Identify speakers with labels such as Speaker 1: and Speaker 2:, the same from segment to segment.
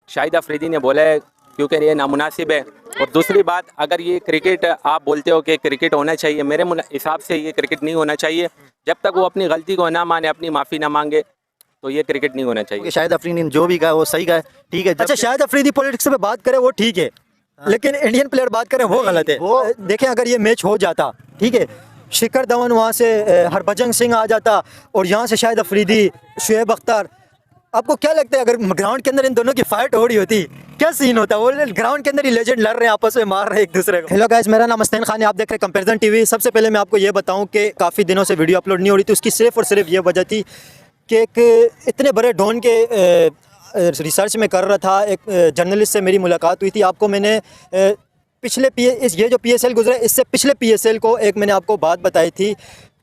Speaker 1: शाहिद अफरीदी ने बोला है क्योंकि ये नामुनासिब है। और दूसरी बात, अगर ये क्रिकेट आप बोलते हो कि क्रिकेट होना चाहिए, मेरे हिसाब से ये क्रिकेट नहीं होना चाहिए। जब तक वो अपनी गलती को ना माने, अपनी माफ़ी ना मांगे, तो ये क्रिकेट नहीं होना चाहिए।
Speaker 2: शाहिद अफरीदी ने जो भी कहा वो सही कहा, ठीक है।
Speaker 3: अच्छा, शाहिद अफरीदी पॉलिटिक्स पे बात करे वो ठीक है, लेकिन इंडियन प्लेयर बात करें वो गलत है। वो देखें, अगर ये मैच हो जाता, ठीक है, शिखर धवन वहाँ से हरभजन सिंह आ जाता और यहाँ से शाहिद अफरीदी, शुएब अख्तर, आपको क्या लगता है अगर ग्राउंड के अंदर इन दोनों की फाइट हो रही होती क्या सीन होता? वो ग्राउंड के अंदर ही लेजेंड लड़ रहे हैं, आपस में मार रहे हैं एक दूसरे को। हेलो गाइस, मेरा नाम मस्तान खान है, आप देख रहे हैं कंपैरिजन टीवी। सबसे पहले मैं आपको ये बताऊं कि काफ़ी दिनों से वीडियो अपलोड नहीं हो रही थी। उसकी सिर्फ और सिर्फ ये वजह थी कि एक इतने बड़े डॉन के रिसर्च में कर रहा था, एक जर्नलिस्ट से मेरी मुलाकात हुई थी। आपको मैंने पिछले ये जो PSL गुजरा, इससे पिछले PSL को एक मैंने आपको बात बताई थी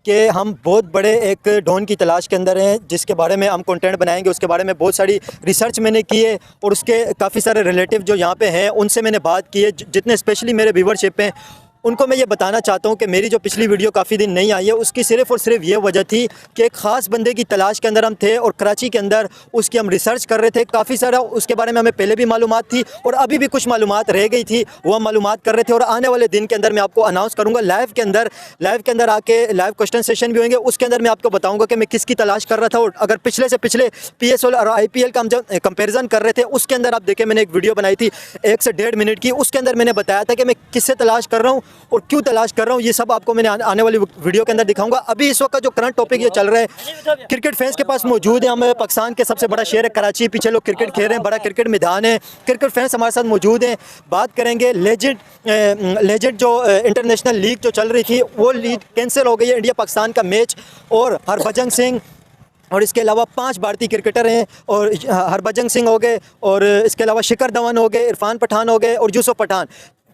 Speaker 3: कि हम बहुत बड़े एक डॉन की तलाश के अंदर हैं, जिसके बारे में हम कंटेंट बनाएंगे। उसके बारे में बहुत सारी रिसर्च मैंने की है और उसके काफ़ी सारे रिलेटिव जो यहाँ पे हैं उनसे मैंने बात की है, जितने स्पेशली मेरे व्यूवरशिप हैं उनको मैं ये बताना चाहता हूँ कि मेरी जो पिछली वीडियो काफ़ी दिन नहीं आई है, उसकी सिर्फ़ और सिर्फ ये वजह थी कि एक ख़ास बंदे की तलाश के अंदर हम थे और कराची के अंदर उसकी हम रिसर्च कर रहे थे। काफ़ी सारा उसके बारे में हमें पहले भी मालूमात थी और अभी भी कुछ मालूमात रह गई थी, वो हम मालूमात कर रहे थे। और आने वाले दिन के अंदर मैं आपको अनाउंस करूँगा लाइव के अंदर आके लाइव क्वेश्चन सेशन भी होंगे। उसके अंदर मैं आपको बताऊँगा कि मैं किसकी तलाश कर रहा था। और अगर पिछले से पिछले PSL और IPL का हम जब कंपेरिजन कर रहे थे, उसके अंदर आप देखें मैंने एक वीडियो बनाई थी 1 से 1.5 मिनट की। उसके अंदर मैंने बताया था कि मैं किससे तलाश कर रहा हूँ और क्यों तलाश कर रहा हूँ। ये सब आपको मैंने आने वाली वीडियो के अंदर दिखाऊंगा। अभी इस वक्त जो करंट टॉपिक ये चल रहा है, क्रिकेट फैंस के पास मौजूद है। हम पाकिस्तान के सबसे बड़ा शहर है कराची, पीछे लोग क्रिकेट खेल रहे हैं, बड़ा क्रिकेट मैदान है, क्रिकेट फैंस हमारे साथ मौजूद हैं। बात करेंगे लेजेंड जो इंटरनेशनल लीग जो चल रही थी, वो लीग कैंसिल हो गई है, इंडिया पाकिस्तान का मैच। और हरभजन सिंह और इसके अलावा 5 भारतीय क्रिकेटर हैं, और हरभजन सिंह हो गए, और इसके अलावा शिखर धवन हो गए, इरफान पठान हो गए और यूसुफ पठान।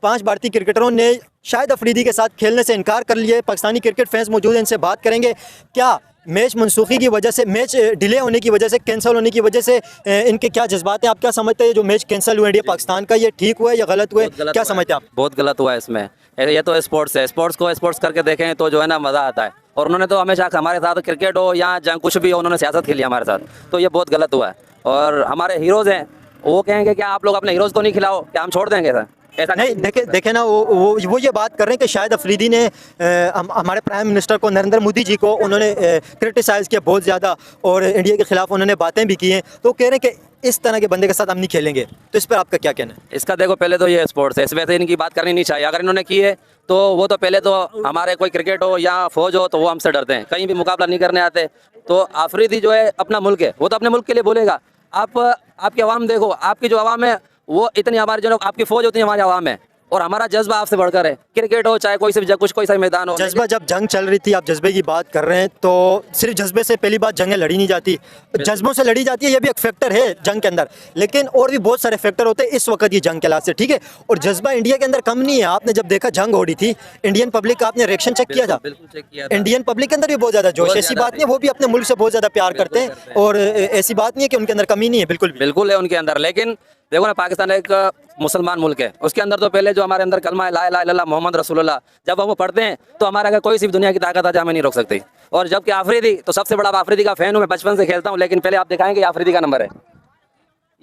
Speaker 3: 5 भारतीय क्रिकेटरों ने शाहिद अफरीदी के साथ खेलने से इनकार कर लिया है। पाकिस्तानी क्रिकेट फैंस मौजूद हैं, इनसे बात करेंगे। क्या मैच मनसूखी की वजह से, मैच डिले होने की वजह से, कैंसिल होने की वजह से इनके क्या जज्बात हैं? आप क्या समझते हैं जो मैच कैंसिल हुआ इंडिया पाकिस्तान का, ये ठीक हुआ है या गलत हुआ है? क्या समझते हैं आप?
Speaker 4: बहुत गलत हुआ है इसमें। ये तो स्पोर्ट्स है, स्पोर्ट्स को स्पोर्ट्स करके देखें तो जो है ना मज़ा आता है। और उन्होंने तो हमेशा हमारे साथ, क्रिकेट हो या जंग कुछ भी हो, उन्होंने सियासत खेली हमारे साथ, तो ये बहुत गलत हुआ है। और हमारे हीरोज़ हैं, वो कहेंगे कि आप लोग अपने हीरोज़ को नहीं खिलाओ, क्या हम छोड़ देंगे सर? ऐसा
Speaker 3: नहीं, देखे ना, वो ये बात कर रहे हैं कि शाहिद अफरीदी ने हमारे प्राइम मिनिस्टर को, नरेंद्र मोदी जी को, उन्होंने क्रिटिसाइज़ किया बहुत ज़्यादा और इंडिया के ख़िलाफ़ उन्होंने बातें भी की हैं। तो कह रहे हैं कि इस तरह के बंदे के साथ हम नहीं खेलेंगे। तो इस पर आपका क्या कहना है?
Speaker 4: इसका देखो, पहले तो ये स्पोर्ट्स है, इस वजह से इनकी बात करनी नहीं चाहिए। अगर इन्होंने की है तो वो तो पहले तो हमारे कोई क्रिकेट हो या फौज हो तो वो हमसे डरते हैं, कहीं भी मुकाबला नहीं करने आते। तो अफरीदी जो है अपना मुल्क है, वो तो अपने मुल्क के लिए बोलेगा। आपकी आवाम देखो, आपकी जो आवाम है वो इतनी, हमारी जो आपकी फौज होती है हमारी आवाम है, और हमारा जज्बा आपसे बढ़कर है। क्रिकेट हो चाहे कोई सा कोई सा मैदान हो,
Speaker 3: जज्बा, जब जंग चल रही थी, आप जज्बे की बात कर रहे हैं, तो सिर्फ जज्बे से पहली बात जंगें लड़ी नहीं जाती, जज्बों से लड़ी जाती है। ये भी एक फैक्टर है जंग के अंदर, लेकिन और भी बहुत सारे फैक्टर होते हैं इस वक्त ये जंग के लिहाज से, ठीक है। और जज्बा इंडिया के अंदर कम नहीं है। आपने जब देखा जंग हो रही थी, इंडियन पब्लिक का आपने रिएक्शन चेक किया था?
Speaker 4: बिल्कुल चेक किया था।
Speaker 3: इंडियन पब्लिक के अंदर भी बहुत ज़्यादा जोश, ऐसी बात नहीं है, वो भी अपने मुल्क से बहुत ज़्यादा प्यार करते हैं, और ऐसी बात नहीं है कि उनके अंदर कमी नहीं है, बिल्कुल
Speaker 4: है उनके अंदर। लेकिन देखो ना, पाकिस्तान एक मुसलमान मुल्क है, उसके अंदर तो पहले जो हमारे अंदर कलमा है ला इलाहा इल्लल्लाह मोहम्मद रसूलुल्लाह, जब हम वो पढ़ते हैं तो हमारे अगर कोई सी भी दुनिया की ताकत आ जाए हमें नहीं रोक सकती। और जबकि अफरीदी तो सबसे बड़ा, अफरीदी का फ़ैन हूँ मैं, बचपन से खेलता हूँ। लेकिन पहले आप दिखाएंगे अफरीदी का नंबर है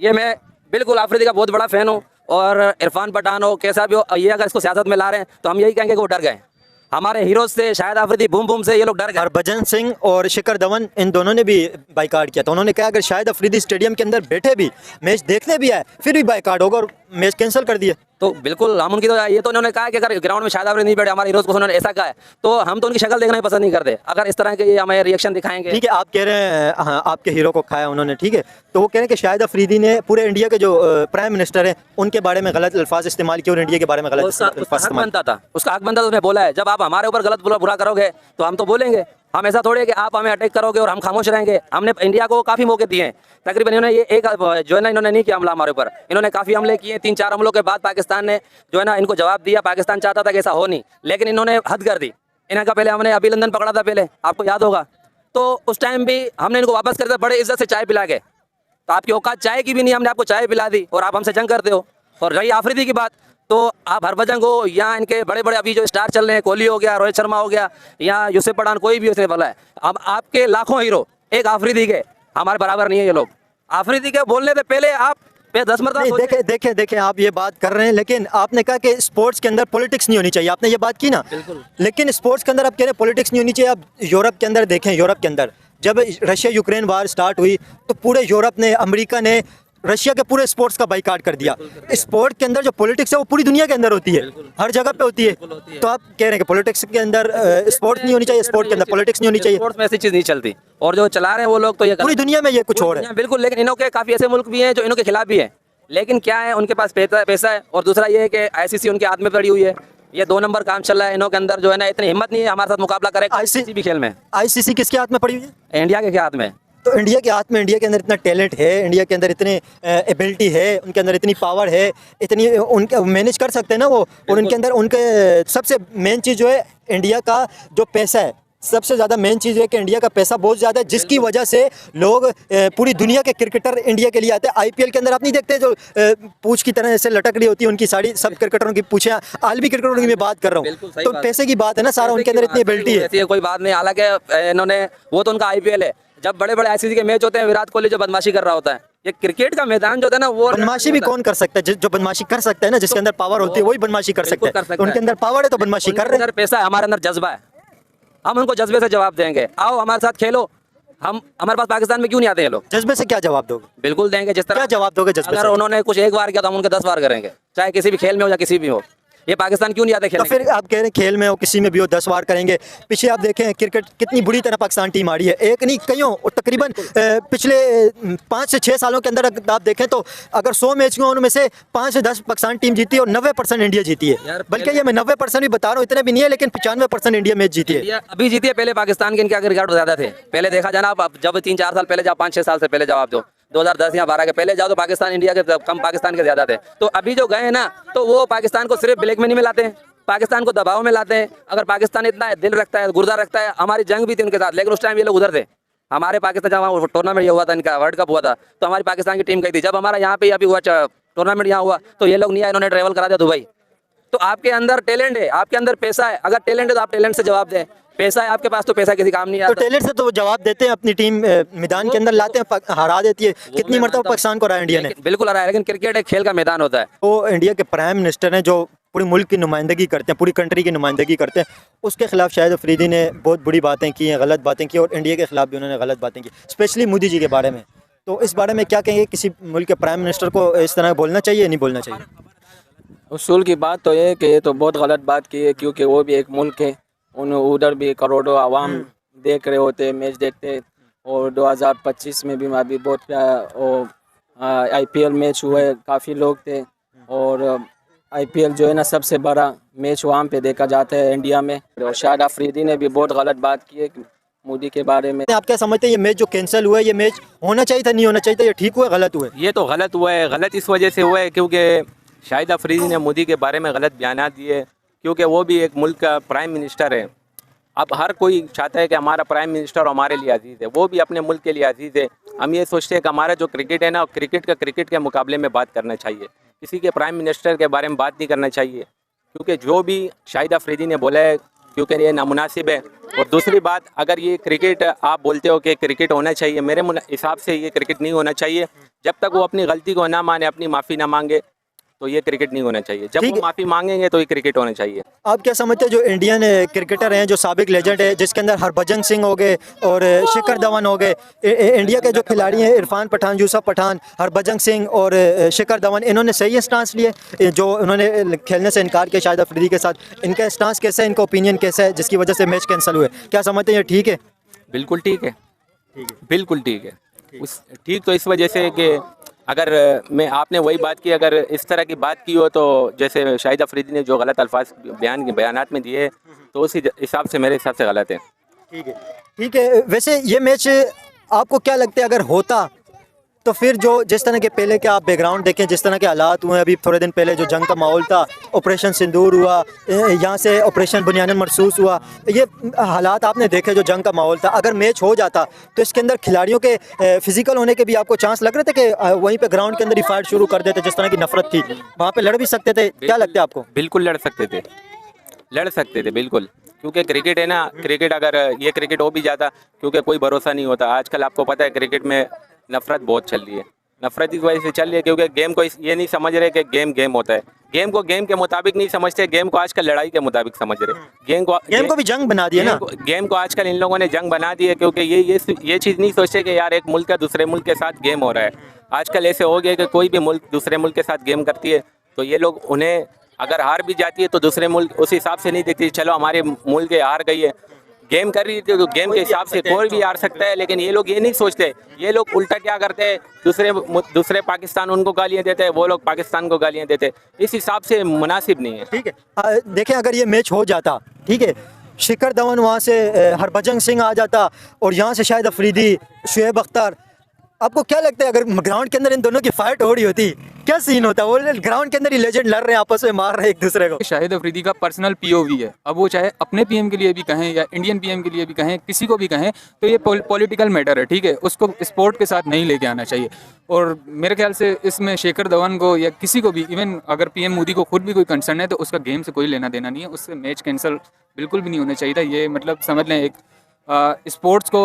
Speaker 4: ये, मैं बिल्कुल अफरीदी का बहुत बड़ा फ़ैन हूँ। और इरफान पठान हो, कैसा भी हो, ये अगर इसको सियासत में ला रहे हैं तो हम यही कहेंगे कि वो डर गए। हमारे हीरोज से, शाहिद अफरीदी, बूम बूम से ये लोग डर गए।
Speaker 3: हरभजन सिंह और शिखर धवन, इन दोनों ने भी बाइकाट किया था। उन्होंने कहा अगर शाहिद अफरीदी स्टेडियम के अंदर बैठे भी, मैच देखने भी आए, फिर भी बाइकाट होगा, और मैच कैंसिल कर दिया।
Speaker 4: तो बिल्कुल हम उनकी, तो ये तो उन्होंने कहा कि अगर ग्राउंड में शाहिद अफरीदी नहीं बैठे, हमारे हीरोज को उन्होंने ऐसा कहा है, तो हम तो उनकी शक्ल देखना ही पसंद नहीं करते। अगर इस तरह के ये हमें रिएक्शन दिखाएंगे,
Speaker 3: ठीक है, आप कह रहे हैं हाँ, आपके हीरो को खाया उन्होंने, ठीक है, तो वो कह रहे हैं कि शाहिद अफरीदी ने पूरे इंडिया के जो प्राइम मिनिस्टर हैं उनके बारे में गलत अल्फाज इस्तेमाल किए और इंडिया के बारे में गलत अल्फाज इस्तेमाल।
Speaker 4: बनता था, उसका हक बनता था, उसने बोला है। जब आप हमारे ऊपर गलत बुरा करोगे तो हम तो बोलेंगे। हम ऐसा थोड़े कि आप हमें अटैक करोगे और हम खामोश रहेंगे। हमने इंडिया को काफ़ी मौके दिए हैं, तकरीबन इन्होंने ये एक जो है ना, इन्होंने नहीं किया हमला हमारे ऊपर, इन्होंने काफ़ी हमले किए। 3-4 हमलों के बाद पाकिस्तान ने जो है ना इनको जवाब दिया। पाकिस्तान चाहता था कि ऐसा हो नहीं, लेकिन इन्होंने हद कर दी। इनका पहले हमने अभिनंदन पकड़ा था, पहले आपको याद होगा, तो उस टाइम भी हमने इनको वापस कर दिया बड़े इज्जत से चाय पिला के। तो आपकी औकात चाय की भी नहीं, हमने आपको चाय पिला दी और आप हमसे जंग करते हो। और रही अफरीदी की बात, तो आप हरभजन को या इनके बड़े बड़े अभी जो स्टार चल रहे हैं, कोहली हो गया, रोहित शर्मा हो गया, या यूसुफ पठान, कोई भी उसने बोला है। अब आपके लाखों हीरो एक अफरीदी के हमारे बराबर नहीं है ये लोग। अफरीदी के बोलने से पहले आप 10 मरतबा
Speaker 3: नहीं,
Speaker 4: सोचें।
Speaker 3: देखे आप ये बात कर रहे हैं, लेकिन आपने कहा कि स्पोर्ट्स के अंदर पॉलिटिक्स नहीं होनी चाहिए, आपने ये बात की ना। लेकिन स्पोर्ट्स के अंदर आप कह रहे हैं पॉलिटिक्स नहीं होनी चाहिए। आप यूरोप के अंदर देखें, यूरोप के अंदर जब रशिया यूक्रेन वार स्टार्ट हुई तो पूरे यूरोप ने, अमेरिका ने रशिया के पूरे स्पोर्ट्स का बाइकाट कर दिया। स्पोर्ट के अंदर जो पॉलिटिक्स है वो पूरी दुनिया के अंदर होती है, हर जगह पे होती है। तो आप कह रहे हैं कि पॉलिटिक्स के अंदर स्पोर्ट्स नहीं होनी चाहिए, स्पोर्ट के अंदर पॉलिटिक्स नहीं होनी चाहिए।
Speaker 4: स्पोर्ट्स में ऐसी चीज़ नहीं चलती, और जो चला रहे हैं वो लोग तो ये
Speaker 3: पूरी दुनिया में ये कुछ और है।
Speaker 4: बिल्कुल। लेकिन इन्हों के काफ़ी ऐसे मुल्क भी हैं जो इन्हों के खिलाफ भी है, लेकिन क्या है, उनके पास पैसा है, और दूसरा ये है कि ICC उनके हाथ में पड़ी हुई है। ये 2 नंबर काम चल रहा है इन्हों के अंदर, जो है ना, इतनी हिम्मत नहीं है हमारे साथ मुकाबला करे किसी भी खेल में।
Speaker 3: ICC किसके हाथ में पड़ी हुई है?
Speaker 4: इंडिया के हाथ में।
Speaker 3: तो इंडिया के हाथ में, इंडिया के अंदर इतना टैलेंट है, इंडिया के अंदर इतने एबिलिटी है, उनके अंदर इतनी पावर है, इतनी उनके मैनेज कर सकते हैं ना वो। और उनके अंदर उनके सबसे मेन चीज़ जो है इंडिया का जो पैसा है, सबसे ज़्यादा मेन चीज़ है कि इंडिया का पैसा बहुत ज़्यादा है, जिसकी वजह से लोग पूरी दुनिया के क्रिकेटर इंडिया के लिए आते हैं। IPL के अंदर आप नहीं देखते जो पूंछ की तरह ऐसे लटक रही होती है उनकी साड़ी, सब क्रिकेटरों की पूछें, आलमी क्रिकेटरों की मैं बात कर रहा हूँ। तो पैसे की बात है ना, सारा उनके अंदर इतनी एबिलिटी है।
Speaker 4: ऐसी कोई बात नहीं, हालांकि इन्होंने, वो तो उनका IPL है। जब बड़े बड़े ICC के मैच होते हैं, विराट कोहली जो बदमाशी कर रहा होता है, ये क्रिकेट का मैदान जो होता है ना, वो
Speaker 3: बदमाशी भी कौन कर सकता है? जो बदमाशी कर सकता है ना, जिसके अंदर पावर होती है वही बदमाशी कर सकता है। उनके अंदर पावर है तो बदमाशी कर रहे हैं।
Speaker 4: पैसा है, हमारे अंदर जज्बा है, हम उनको जज्बे से जवाब देंगे। आओ हमारे साथ खेलो। हम, हमारे पास पाकिस्तान में क्यों नहीं आते हैं लोग?
Speaker 3: जज्बे से क्या जवाब दोगे?
Speaker 4: बिल्कुल देंगे। जिस तरह
Speaker 3: क्या जवाब दोगे जज्बे
Speaker 4: अगर
Speaker 3: से?
Speaker 4: उन्होंने कुछ एक बार किया तो हम उनके 10 बार करेंगे, चाहे किसी भी खेल में हो या किसी भी हो। ये पाकिस्तान क्यों नहीं आते
Speaker 3: तो
Speaker 4: खेलने?
Speaker 3: फिर आप कह रहे हैं खेल में हो, किसी में भी हो, 10 बार करेंगे। पीछे आप देखें क्रिकेट कितनी बुरी तरह पाकिस्तान टीम आ रही है, एक नहीं कईयों, और तकरीबन पिछले 5 से 6 सालों के अंदर अगर आप देखें तो अगर 100 मैच हुए उनमें से 5 से 10 पाकिस्तान टीम जीती है और 90% इंडिया जीती है। बल्कि ये मैं 90% भी बता रहा हूँ, इतने भी नहीं है, लेकिन 95% इंडिया मैच जीती है।
Speaker 4: इंडिया अभी जीती है, पहले पाकिस्तान के इनके रिकॉर्ड ज्यादा थे। पहले देखा जाना, आप जब 3-4 साल पहले जाओ, 5-6 साल से पहले जाओ, आप जो 2010 या 12 के पहले जाओ, तो पाकिस्तान इंडिया के कम, पाकिस्तान के ज्यादा थे। तो अभी जो गए हैं ना, तो वो पाकिस्तान को सिर्फ ब्लैक मनी में लाते हैं, पाकिस्तान को दबाव में लाते हैं। अगर पाकिस्तान इतना दिल रखता है, गुर्दा रखता है, हमारी जंग भी थी उनके साथ, लेकिन उस टाइम ये लोग उधर थे। हमारे पाकिस्तान जब टूर्नामेंट ये हुआ था, इनका वर्ल्ड कप हुआ था, तो हमारी पाकिस्तान की टीम गई थी। जब हमारा यहाँ पे अभी हुआ टूर्नामेंट यहाँ हुआ, तो ये लोग नहीं आए, इन्होंने ट्रैवल करा दिया दुबई। तो आपके अंदर टैलेंट है, आपके अंदर पैसा है। अगर टैलेंट है तो आप टैलेंट से जवाब दें। पैसा है आपके पास तो पैसा किसी काम नहीं
Speaker 3: तो
Speaker 4: आता।
Speaker 3: टैलेंट से तो वो जवाब देते हैं, अपनी टीम मैदान के अंदर लाते हैं, हरा देती है। कितनी मरतबा पाकिस्तान को हराया इंडिया ने?
Speaker 4: बिल्कुल हराया, लेकिन क्रिकेट एक खेल का मैदान होता है।
Speaker 3: वो इंडिया के प्राइम मिनिस्टर हैं जो पूरे मुल्क की नुमाइंदगी करते हैं, पूरी कंट्री की नुमाइंदगी करते हैं, उसके खिलाफ शाहिद अफरीदी ने बहुत बुरी बातें की हैं, गलत बातें की, और इंडिया के खिलाफ भी उन्होंने गलत बातें की, स्पेशली मोदी जी के बारे में। तो इस बारे में क्या कहेंगे? किसी मुल्क के प्राइम मिनिस्टर को इस तरह बोलना चाहिए या नहीं बोलना चाहिए?
Speaker 1: उसूल की बात तो ये कि ये तो बहुत गलत बात की है, क्योंकि वो भी एक मुल्क है, उन उधर भी करोड़ों आवाम देख रहे होते, मैच देखते। और 2025 में भी अभी बहुत IPL मैच हुए, काफ़ी लोग थे। और IPL जो है ना, सबसे बड़ा मैच वहाँ पे देखा जाता है इंडिया में। और शाहिद अफरीदी ने भी बहुत गलत बात की है मोदी के बारे में।
Speaker 3: आप क्या समझते हैं ये मैच जो कैंसिल हुआ है, ये मैच होना चाहिए था, नहीं होना चाहिए था, ये ठीक हुआ, गलत हुआ?
Speaker 1: ये तो गलत हुआ है। गलत इस वजह से हुआ है क्योंकि शाहिद अफरीदी ने मोदी के बारे में गलत बयान दिए, क्योंकि वो भी एक मुल्क का प्राइम मिनिस्टर है। अब हर कोई चाहता है कि हमारा प्राइम मिनिस्टर हमारे लिए अजीज़ है, वो भी अपने मुल्क के लिए अजीज़ है। हम ये सोचते हैं कि हमारा जो क्रिकेट है ना, क्रिकेट के मुकाबले में बात करना चाहिए, किसी के प्राइम मिनिस्टर के बारे में बात नहीं करना चाहिए, क्योंकि जो भी शाहिद अफरीदी ने बोला है, क्योंकि ये नामुनासिब है। और दूसरी बात, अगर ये क्रिकेट आप बोलते हो कि क्रिकेट होना चाहिए, मेरे हिसाब से ये क्रिकेट नहीं होना चाहिए। जब तक वो अपनी गलती को ना माने, अपनी माफ़ी ना मांगे, तो ये क्रिकेट नहीं होना चाहिए। जब वो माफ़ी मांगेंगे तो ये क्रिकेट होना चाहिए।
Speaker 3: आप क्या समझते हैं जो इंडियन क्रिकेटर हैं, जो साबिक लेजेंड है, जिसके अंदर हरभजन सिंह हो गए और शिखर धवन हो गए, इंडिया के जो खिलाड़ी हैं, इरफान पठान, यूसुफ पठान, हरभजन सिंह और शिखर धवन, इन्होंने सही स्टांस लिए जो उन्होंने खेलने से इनकार किया शाहिद अफरीदी के साथ? इनका स्टांस कैसा है, इनका ओपिनियन कैसा है, जिसकी वजह से मैच कैंसिल हुए? क्या समझते हैं ये ठीक है?
Speaker 1: बिल्कुल ठीक है, बिल्कुल ठीक है। ठीक तो इस वजह से कि अगर मैं आपने वही बात की, अगर इस तरह की बात की हो, तो जैसे शाहिद अफरीदी ने जो गलत अल्फाज बयानात में दिए, तो उसी हिसाब से, मेरे हिसाब से गलत है।
Speaker 3: ठीक है, ठीक है। वैसे ये मैच आपको क्या लगता है अगर होता तो फिर जो जिस तरह के पहले के आप बैकग्राउंड देखें, जिस तरह के हालात हुए, अभी थोड़े दिन पहले जो जंग का माहौल था, ऑपरेशन सिंदूर हुआ, यहाँ से ऑपरेशन बुनियादन मरसूस हुआ, ये हालात आपने देखे जो जंग का माहौल था, अगर मैच हो जाता तो इसके अंदर खिलाड़ियों के फिजिकल होने के भी आपको चांस लग रहे थे कि वहीं पे ग्राउंड के अंदर ही फाइट शुरू कर देते? जिस तरह की नफरत थी वहाँ पे लड़ भी सकते थे, क्या लगता है आपको?
Speaker 1: बिल्कुल लड़ सकते थे बिल्कुल, क्योंकि क्रिकेट है ना, क्रिकेट अगर ये क्रिकेट हो भी जाता, क्योंकि कोई भरोसा नहीं होता। आजकल आपको पता है क्रिकेट में नफरत बहुत चल रही है, नफरत इस वजह से चल रही है क्योंकि गेम को ये नहीं समझ रहे कि गेम गेम होता है। गेम को गेम के मुताबिक नहीं समझते, गेम को आजकल लड़ाई के मुताबिक समझ रहे।
Speaker 3: गेम को भी जंग बना दिया ना।
Speaker 1: गेम को आजकल इन लोगों ने जंग बना दी है क्योंकि ये चीज़ नहीं सोचते कि यार एक मुल्क का दूसरे मुल्क के साथ गेम हो रहा है। आजकल ऐसे हो गया कि कोई भी मुल्क दूसरे मुल्क के साथ गेम करती है तो ये लोग उन्हें अगर हार भी जाती है तो दूसरे मुल्क उस हिसाब से नहीं देखती, चलो हमारे मुल्क के हार गई है। गेम कर रही थी तो गेम के हिसाब से कोई भी हार सकता है, लेकिन ये लोग ये नहीं सोचते। ये लोग उल्टा क्या करते हैं, दूसरे पाकिस्तान उनको गालियाँ देते हैं, वो लोग पाकिस्तान को गालियाँ देते हैं। इस हिसाब से मुनासिब नहीं है।
Speaker 3: ठीक है, देखें अगर ये मैच हो जाता, ठीक है, शिखर धवन वहाँ से हरभजन सिंह आ जाता और यहाँ से शाहिद अफरीदी, शुएब अख्तर, आपको क्या लगता है अगर ग्राउंड के अंदर इन दोनों की फाइट हो रही होती क्या सीन होता? वो ग्राउंड के अंदर ही लेजेंड लड़ रहे हैं, आपस में मार रहे हैं एक दूसरे को।
Speaker 5: शाहिद अफरीदी का पर्सनल पीओवी है, अब वो चाहे अपने पीएम के लिए भी कहें या इंडियन पीएम के लिए भी कहें, किसी को भी कहें, तो ये पॉलिटिकल मैटर है, ठीक है, उसको स्पोर्ट के साथ नहीं लेके आना चाहिए। और मेरे ख्याल से इसमें शेखर धवन को या किसी को भी, इवन अगर पीएम मोदी को खुद भी कोई कंसर्न है तो उसका गेम से कोई लेना देना नहीं है, उससे मैच कैंसिल बिल्कुल भी नहीं होना चाहिए था। ये मतलब समझ लें एक स्पोर्ट्स को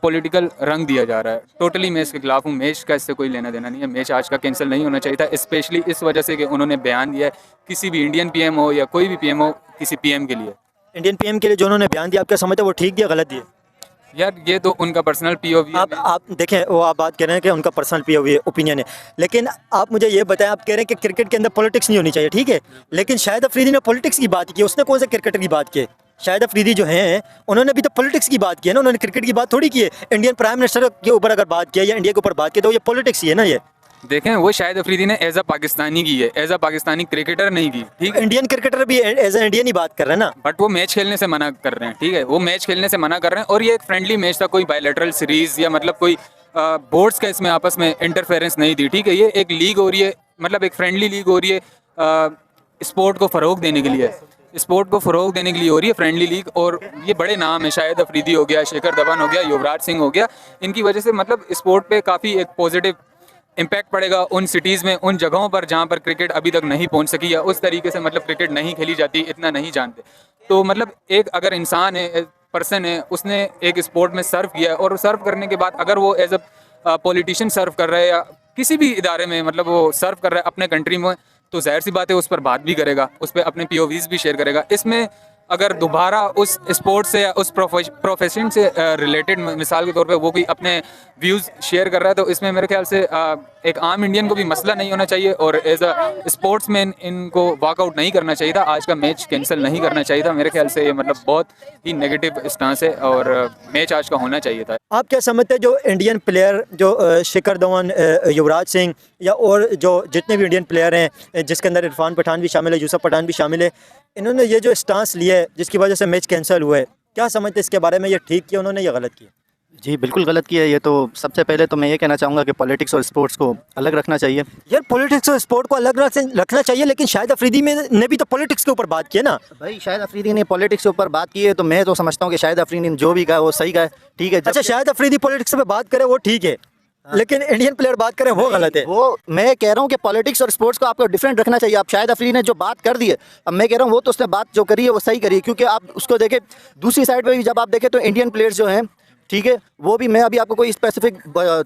Speaker 5: पॉलिटिकल रंग दिया जा रहा है। टोटली मैं इसके खिलाफ हूँ, मैच का इससे कोई लेना देना नहीं है। मैच आज का कैंसिल नहीं होना चाहिए था, स्पेशली इस वजह से कि उन्होंने बयान दिया है, किसी भी इंडियन पीएम हो या कोई भी पीएम हो, किसी पीएम के लिए,
Speaker 3: इंडियन पीएम के लिए जो उन्होंने बयान दिया, आप क्या समझते हैं वो ठीक दिया गलत दिया?
Speaker 5: यार ये तो उनका पर्सनल पीओवी है।
Speaker 3: आप देखें, वो आप बात कर रहे हैं कि उनका पर्सनल पीओवी ओपिनियन है, लेकिन आप मुझे ये बताएं, आप कह रहे हैं कि क्रिकेट के अंदर पॉलिटिक्स नहीं होनी चाहिए, ठीक है, लेकिन शाहिद अफरीदी ने पॉलिटिक्स की बात की, उसने कौन से क्रिकेटर की बात की? शाहिद अफरीदी जो हैं उन्होंने भी तो पॉलिटिक्स की बात की है ना, उन्होंने क्रिकेट की बात थोड़ी की है। इंडियन प्राइम मिनिस्टर के ऊपर अगर बात किया या इंडिया के ऊपर बात की तो ये पॉलिटिक्स ही है ना। ये
Speaker 5: देखें, वो शाहिद अफरीदी ने एज अ पाकिस्तानी की है, एज अ पाकिस्तानी क्रिकेटर नहीं की, ठीक है।
Speaker 3: इंडियन क्रिकेटर भी एज ए इंडियन ही बात कर रहे हैं ना,
Speaker 5: बट वो मैच खेलने से मना कर रहे हैं, ठीक है, वो मैच खेलने से मना कर रहे हैं। और ये एक फ्रेंडली मैच था, कोई बायलैटरल सीरीज या मतलब कोई बोर्ड्स का इसमें आपस में इंटरफेरेंस नहीं थी, ठीक है। ये एक लीग हो रही है, मतलब एक फ्रेंडली लीग हो रही है, स्पोर्ट को फ़रोग देने के लिए, स्पोर्ट को फ़रोग देने के लिए हो रही है फ्रेंडली लीग। और ये बड़े नाम है, शाहिद अफरीदी हो गया, शेखर धवन हो गया, युवराज सिंह हो गया, इनकी वजह से मतलब स्पोर्ट पे काफ़ी एक पॉजिटिव इम्पैक्ट पड़ेगा उन सिटीज़ में, उन जगहों पर जहाँ पर क्रिकेट अभी तक नहीं पहुँच सकी या उस तरीके से मतलब क्रिकेट नहीं खेली जाती, इतना नहीं जानते। तो मतलब एक अगर इंसान है, पर्सन है, उसने एक स्पोर्ट में सर्व किया है और सर्व करने के बाद अगर वो एज अ पॉलिटिशियन सर्व कर रहा है या किसी भी इदारे में मतलब वो सर्व कर रहा है अपने कंट्री में, तो जाहिर सी बात है उस पर बात भी करेगा, उस पर अपने पीओवीज़ भी शेयर करेगा। इसमें अगर दोबारा उस स्पोर्ट से या उस प्रोफेशन से रिलेटेड मिसाल के तौर पे वो कोई अपने व्यूज़ शेयर कर रहा है, तो इसमें मेरे ख्याल से एक आम इंडियन को भी मसला नहीं होना चाहिए और एज अ स्पोर्ट्समैन इनको वॉकआउट नहीं करना चाहिए था, आज का मैच कैंसिल नहीं करना चाहिए था। मेरे ख्याल से ये मतलब बहुत ही नेगेटिव स्टांस है और मैच आज का होना चाहिए था।
Speaker 3: आप क्या समझते हैं जो इंडियन प्लेयर जो शिखर धवन, युवराज सिंह या और जो जितने भी इंडियन प्लेयर हैं, जिसके अंदर इरफान पठान भी शामिल है, यूसुफ पठान भी शामिल है, इन्होंने ये जो स्टांस लिया है जिसकी वजह से मैच कैंसिल हुआ है, क्या समझते हैं इसके बारे में? ये ठीक किया उन्होंने या गलत किया?
Speaker 2: जी बिल्कुल गलत किया है। ये तो सबसे पहले तो मैं ये कहना चाहूँगा कि पॉलिटिक्स और स्पोर्ट्स को अलग रखना चाहिए।
Speaker 3: यार पॉलिटिक्स और स्पोर्ट को अलग रखना चाहिए, लेकिन शाहिद अफरीदी ने भी तो पॉलिटिक्स के ऊपर बात की है ना।
Speaker 2: भाई शाहिद अफरीदी ने पॉलिटिक्स के ऊपर बात की है तो मैं तो समझता हूँ कि शाहिद अफरीदी ने जो भी कहा वो सही कहा है, ठीक है।
Speaker 3: अच्छा, शाहिद अफरीदी पॉलिटिक्स पे बात करे वो ठीक है, लेकिन इंडियन प्लेयर बात करें वो गलत है।
Speaker 2: वो मैं कह रहा हूँ कि पॉलिटिक्स और स्पोर्ट्स को आपको डिफरेंट रखना चाहिए। आप शाहिद अफरीदी ने जो बात कर दी है, अब मैं कह रहा हूँ वो तो उसने बात जो करी है वो सही करी है, क्योंकि आप उसको देखें दूसरी साइड पे भी जब आप देखें तो इंडियन प्लेयर्स जो हैं, ठीक है, वो भी मैं अभी आपको कोई स्पेसिफिक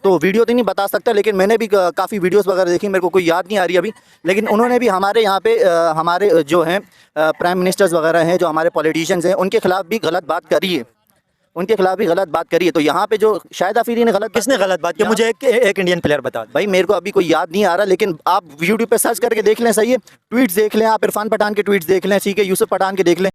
Speaker 2: तो वीडियो तो नहीं बता सकता, लेकिन मैंने भी काफ़ी वीडियोस वगैरह देखी, मेरे को कोई याद नहीं आ रही अभी, लेकिन उन्होंने भी हमारे यहाँ पे हमारे जो हैं प्राइम मिनिस्टर्स वगैरह हैं, जो हमारे पॉलिटिशियंस हैं, उनके खिलाफ भी गलत बात करी है, उनके खिलाफ भी गलत बात करी है। तो यहाँ पे जो शाहिद अफरीदी ने
Speaker 3: किसने गलत बात की? मुझे एक इंडियन प्लेयर बता।
Speaker 2: भाई मेरे को अभी कोई याद नहीं आ रहा, लेकिन आप यूट्यूब पे सर्च करके देख लें, सही है, ट्वीट्स देख लें, आप इरफान पठान के ट्वीट्स देख लें, ठीक है, यूसुफ पठान के देख लें।